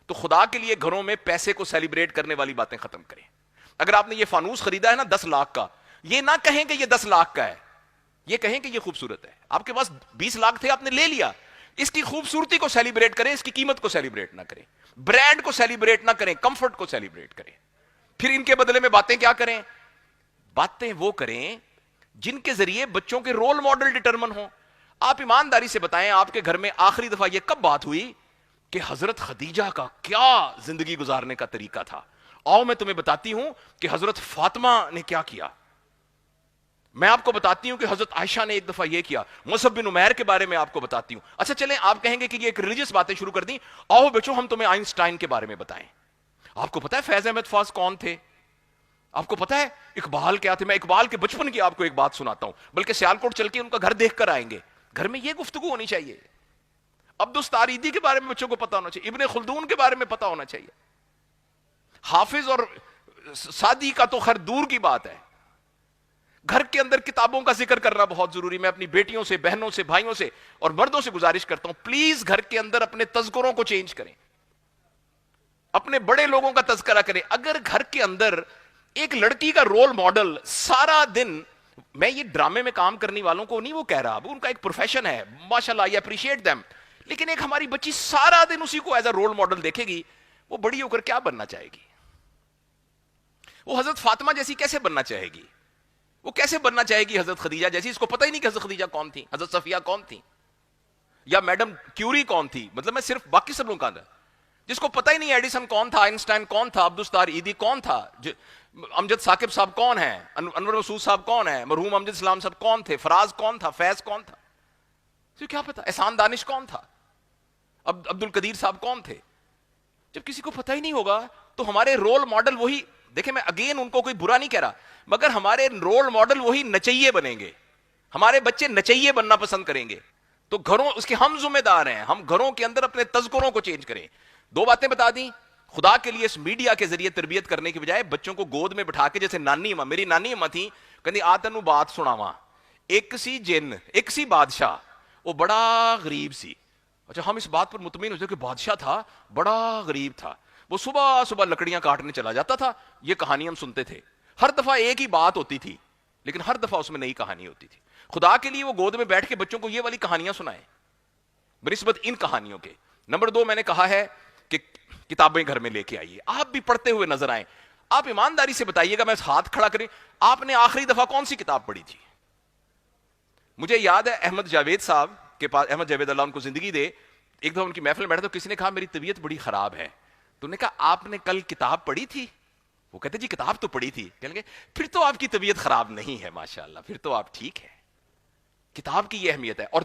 تو خدا کے لیے گھروں میں پیسے کو سیلیبریٹ کرنے والی باتیں ختم کریں. اگر آپ نے یہ فانوس خریدا ہے نا 10 لاکھ کا، یہ نہ کہیں کہ یہ 10 لاکھ کا ہے، یہ کہیں کہ یہ خوبصورت ہے. آپ کے پاس 20 لاکھ تھے، آپ نے لے لیا، اس کی خوبصورتی کو سیلیبریٹ کریں، اس کی قیمت کو سیلیبریٹ نہ کریں، برانڈ کو سیلیبریٹ نہ کریں، کمفرٹ کو سیلیبریٹ کریں. پھر ان کے بدلے میں باتیں کیا کریں؟ باتیں وہ کریں جن کے ذریعے بچوں کے رول ماڈل ڈٹرمن ہوں. آپ ایمانداری سے بتائیں آپ کے گھر میں آخری دفعہ یہ کب بات ہوئی کہ حضرت خدیجہ کا کیا زندگی گزارنے کا طریقہ تھا؟ آؤ میں تمہیں بتاتی ہوں کہ حضرت فاطمہ نے کیا کیا. میں آپ کو بتاتی ہوں کہ حضرت عائشہ نے ایک دفعہ یہ کیا. مصعب بن عمیر کے بارے میں آپ کو بتاتی ہوں. اچھا چلیں، آپ کہیں گے کہ یہ ایک ریلیجس باتیں شروع کر دیں، آؤ بچوں ہم تمہیں آئنسٹائن کے بارے میں بتائیں. آپ کو پتا ہے فیض احمد فاض کون تھے؟ آپ کو پتا ہے اقبال کیا تھے؟ میں اقبال کے بچپن کی آپ کو ایک بات سناتا ہوں، بلکہ سیالکوٹ چل کے ان کا گھر دیکھ کر آئیں گے. گھر میں یہ گفتگو ہونی چاہیے. عبدالستاریدی کے بارے میں بچوں کو پتا ہونا چاہیے، ابن خلدون کے بارے میں پتا ہونا چاہیے. حافظ اور سعدی کا تو خیر دور کی بات ہے. گھر کے اندر کتابوں کا ذکر کرنا بہت ضروری. میں اپنی بیٹیوں سے، بہنوں سے، بھائیوں سے اور مردوں سے گزارش کرتا ہوں، پلیز گھر کے اندر اپنے تذکروں کو چینج کریں، اپنے بڑے لوگوں کا تذکرہ کریں. اگر گھر کے اندر ایک لڑکی کا رول ماڈل سارا دن، میں یہ ڈرامے میں کام کرنے والوں کو نہیں وہ کہہ رہا، ان کا ایک پروفیشن ہے، ماشاءاللہ آئی اپریشیٹ دیم، لیکن ایک ہماری بچی سارا دن اسی کو ایز اے رول ماڈل دیکھے گی، وہ بڑی ہو کر کیا بننا چاہے گی؟ وہ حضرت فاطمہ جیسی کیسے بننا چاہے گی؟ وہ کیسے بننا چاہے گی حضرت خدیجہ جیسی؟ اس کو پتہ ہی نہیں کہ حضرت خدیجہ کون تھی، حضرت صفیہ کون تھی، یا میڈم کیوری کون تھی. مطلب میں صرف باقی سب لوگوں کا، جس کو پتہ ہی نہیں ایڈیسن کون تھا، آئنسٹائن کون تھا، عبدالستار ایدی کون تھا، امجد ثاقب صاحب کون ہیں، انور مسعود صاحب کون ہیں، مرحوم امجد اسلام صاحب کون تھے، فراز کون تھا، فیض کون تھا، تو کیا پتا، احسان دانش کون تھا، عبد القدیر صاحب کون تھے. جب کسی کو پتہ ہی نہیں ہوگا تو ہمارے رول ماڈل وہی، دیکھیں میں اگین ان کو کوئی برا نہیں کہہ رہا، مگر ہمارے رول ماڈل وہی نچیے بنیں گے. ہمارے بچے نچیے بننا پسند کریں گے. تو گھروں اس کے ہم ذمہ دار ہیں، ہم گھروں کے اندر اپنے تذکروں کو چینج کریں. 2 باتیں بتا دیں. خدا کے لیے اس میڈیا کے ذریعے تربیت کرنے کی بجائے بچوں کو گود میں بٹھا کے، جیسے نانی اماں، میری نانی اماں تھی، کہندی آ تینوں بات سناواں. ایک سی جن، ایک سی بادشاہ، وہ بڑا غریب سی. اچھا ہم اس بات پر مطمئن ہو جائے کہ بادشاہ تھا، بڑا غریب تھا، وہ صبح صبح لکڑیاں کاٹنے چلا جاتا تھا. یہ کہانی ہم سنتے تھے، ہر دفعہ ایک ہی بات ہوتی تھی، لیکن ہر دفعہ اس میں نئی کہانی ہوتی تھی. خدا کے لیے وہ گود میں بیٹھ کے بچوں کو یہ والی کہانیاں سنائیں بنسبت ان کہانیوں کے. نمبر 2 میں نے کہا ہے کہ کتابیں گھر میں لے کے آئیے، آپ بھی پڑھتے ہوئے نظر آئیں. آپ ایمانداری سے بتائیے گا، میں ہاتھ کھڑا کریں، آپ نے آخری دفعہ کون سی کتاب پڑھی تھی؟ مجھے یاد ہے احمد جاوید صاحب کے پاس، احمد جاوید اللہ ان کو زندگی دے، ایک دفعہ ان کی محفل میں بیٹھا تو کسی نے کہا میری طبیعت بڑی خراب ہے. تو نے کہا آپ نے کل کتاب پڑھی تھی؟ وہ کہتے جی کتاب تو پڑھی تھی. کہیں گے پھر تو آپ کی طبیعت خراب نہیں ہے، ماشاءاللہ، پھر تو آپ ٹھیک ہے. کتاب کی یہ اہمیت ہے. اور